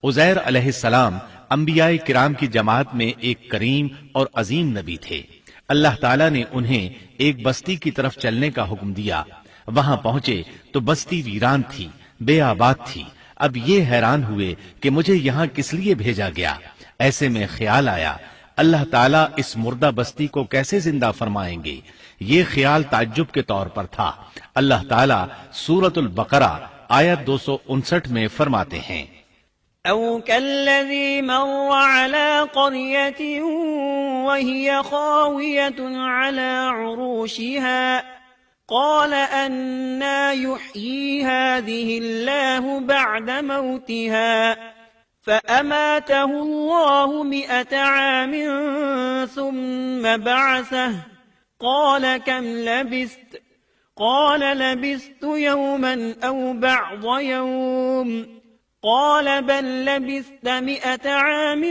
عزیر علیہ السلام انبیاء کرام کی جماعت میں ایک کریم اور عظیم نبی تھے۔ اللہ تعالیٰ نے انہیں ایک بستی کی طرف چلنے کا حکم دیا۔ وہاں پہنچے تو بستی ویران تھی، بے آباد تھی۔ اب یہ حیران ہوئے کہ مجھے یہاں کس لیے بھیجا گیا۔ ایسے میں خیال آیا اللہ تعالیٰ اس مردہ بستی کو کیسے زندہ فرمائیں گے۔ یہ خیال تعجب کے طور پر تھا۔ اللہ تعالیٰ سورۃ البقرہ آیت 259 میں فرماتے ہیں، أو كالذي مر على قرية وهي خاوية على عروشها قال أنى يحيي هذه الله بعد موتها فأماته الله 100 عام ثم بعثه قال كم لبثت قال لبثت يوما أو بعض يوم قال بل لبثت 100 عام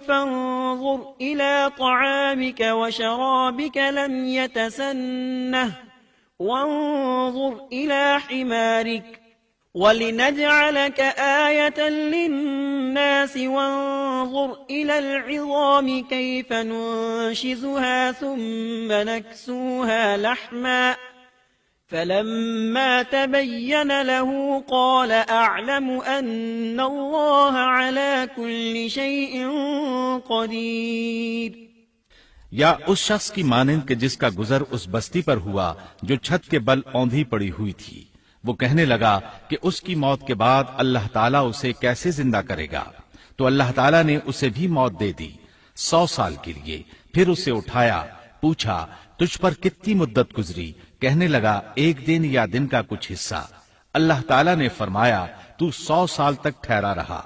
فانظر إلى طعامك وشرابك لم يتسنه وانظر إلى حمارك ولنجعلك آية للناس وانظر إلى العظام كيف ننشزها ثم نكسوها لحما فلما تبين له قال أعلم أن الله على كل شيء قدير۔ یا اس شخص کی مانند کہ جس کا گزر اس بستی پر ہوا جو چھت کے بل اوندھی پڑی ہوئی تھی۔ وہ کہنے لگا کہ اس کی موت کے بعد اللہ تعالیٰ اسے کیسے زندہ کرے گا، تو اللہ تعالیٰ نے اسے بھی موت دے دی 100 سال کے لیے۔ پھر اسے اٹھایا، پوچھا تجھ پر کتنی مدت گزری؟ کہنے لگا 1 دن یا دن کا کچھ حصہ۔ اللہ تعالیٰ نے فرمایا تو 100 سال تک ٹھہرا رہا۔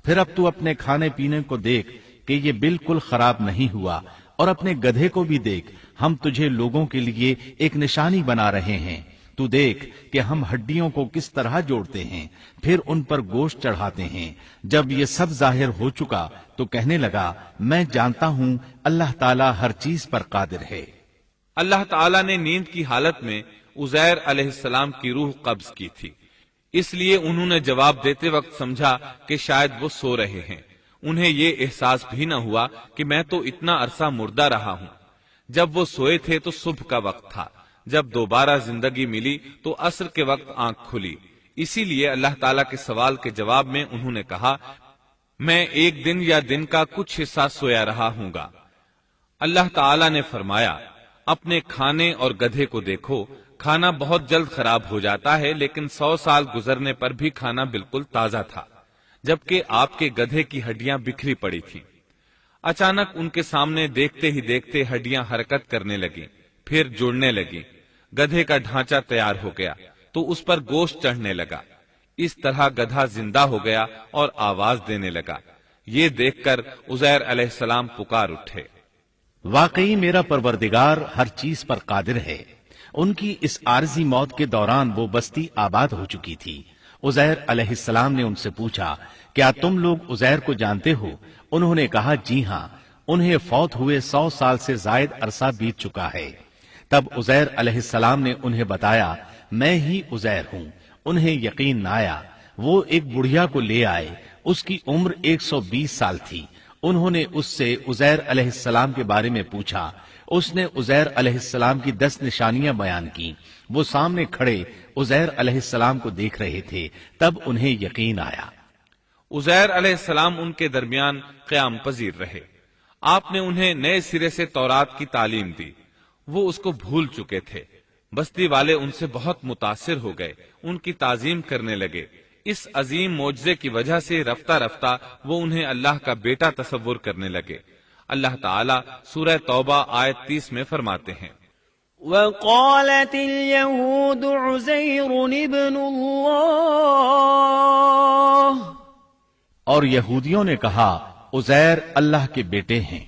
پھر اب تو اپنے کھانے پینے کو دیکھ کہ یہ بالکل خراب نہیں ہوا، اور اپنے گدھے کو بھی دیکھ، ہم تجھے لوگوں کے لیے ایک نشانی بنا رہے ہیں۔ تو دیکھ کہ ہم ہڈیوں کو کس طرح جوڑتے ہیں، پھر ان پر گوشت چڑھاتے ہیں۔ جب یہ سب ظاہر ہو چکا تو کہنے لگا میں جانتا ہوں اللہ تعالیٰ ہر چیز پر قادر ہے۔ اللہ تعالیٰ نے نیند کی حالت میں عزیر علیہ السلام کی روح قبض کی تھی، اس لیے انہوں نے جواب دیتے وقت سمجھا کہ شاید وہ سو رہے ہیں۔ انہیں یہ احساس بھی نہ ہوا کہ میں تو اتنا عرصہ مردہ رہا ہوں۔ جب وہ سوئے تھے تو صبح کا وقت تھا، جب دوبارہ زندگی ملی تو عصر کے وقت آنکھ کھلی۔ اسی لیے اللہ تعالیٰ کے سوال کے جواب میں انہوں نے کہا میں 1 دن یا دن کا کچھ حصہ سویا رہا ہوں گا۔ اللہ تعالیٰ نے فرمایا اپنے کھانے اور گدھے کو دیکھو، کھانا بہت جلد خراب ہو جاتا ہے، لیکن 100 سال گزرنے پر بھی کھانا بالکل تازہ تھا، جبکہ آپ کے گدھے کی ہڈیاں بکھری پڑی تھیں۔ اچانک ان کے سامنے دیکھتے ہی دیکھتے ہڈیاں حرکت کرنے لگیں، پھر جڑنے لگیں۔ گدھے کا ڈھانچہ تیار ہو گیا تو اس پر گوشت چڑھنے لگا۔ اس طرح گدھا زندہ ہو گیا اور آواز دینے لگا۔ یہ دیکھ کر عزیر علیہ السلام پکار اٹھے، واقعی میرا پروردگار ہر چیز پر قادر ہے۔ ان کی اس عارضی موت کے دوران وہ بستی آباد ہو چکی تھی۔ عزیر علیہ السلام نے ان سے پوچھا کیا تم لوگ عزیر کو جانتے ہو؟ انہوں نے کہا جی ہاں، انہیں فوت ہوئے 100 سال سے زائد عرصہ بیت چکا ہے۔ تب عزیر علیہ السلام نے انہیں بتایا میں ہی عزیر ہوں۔ انہیں یقین نہ آیا۔ وہ ایک بڑھیا کو لے آئے، اس کی عمر 120 سال تھی۔ انہوں نے اس سے عزیر علیہ السلام کے بارے میں پوچھا۔ اس نے عزیر علیہ السلام کی 10 نشانیاں بیان کی۔ وہ سامنے کھڑے عزیر علیہ السلام کو دیکھ رہے تھے، تب انہیں یقین آیا۔ عزیر علیہ السلام ان کے درمیان قیام پذیر رہے۔ آپ نے انہیں نئے سرے سے تورات کی تعلیم دی۔ وہ اس کو بھول چکے تھے۔ بستی والے ان سے بہت متاثر ہو گئے، ان کی تعظیم کرنے لگے۔ اس عظیم معجزے کی وجہ سے رفتہ رفتہ وہ انہیں اللہ کا بیٹا تصور کرنے لگے۔ اللہ تعالیٰ سورہ توبہ آیت 30 میں فرماتے ہیں وقالت اليهود عزير ابن الله، اور یہودیوں نے کہا عزیر اللہ کے بیٹے ہیں۔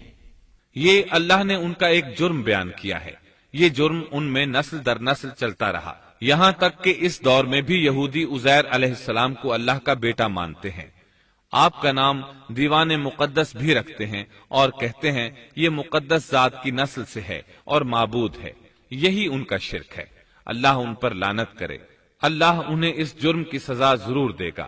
یہ اللہ نے ان کا ایک جرم بیان کیا ہے۔ یہ جرم ان میں نسل در نسل چلتا رہا، یہاں تک کہ اس دور میں بھی یہودی عزیر علیہ السلام کو اللہ کا بیٹا مانتے ہیں۔ آپ کا نام دیوان مقدس بھی رکھتے ہیں اور کہتے ہیں یہ مقدس ذات کی نسل سے ہے اور معبود ہے۔ یہی ان کا شرک ہے۔ اللہ ان پر لعنت کرے۔ اللہ انہیں اس جرم کی سزا ضرور دے گا۔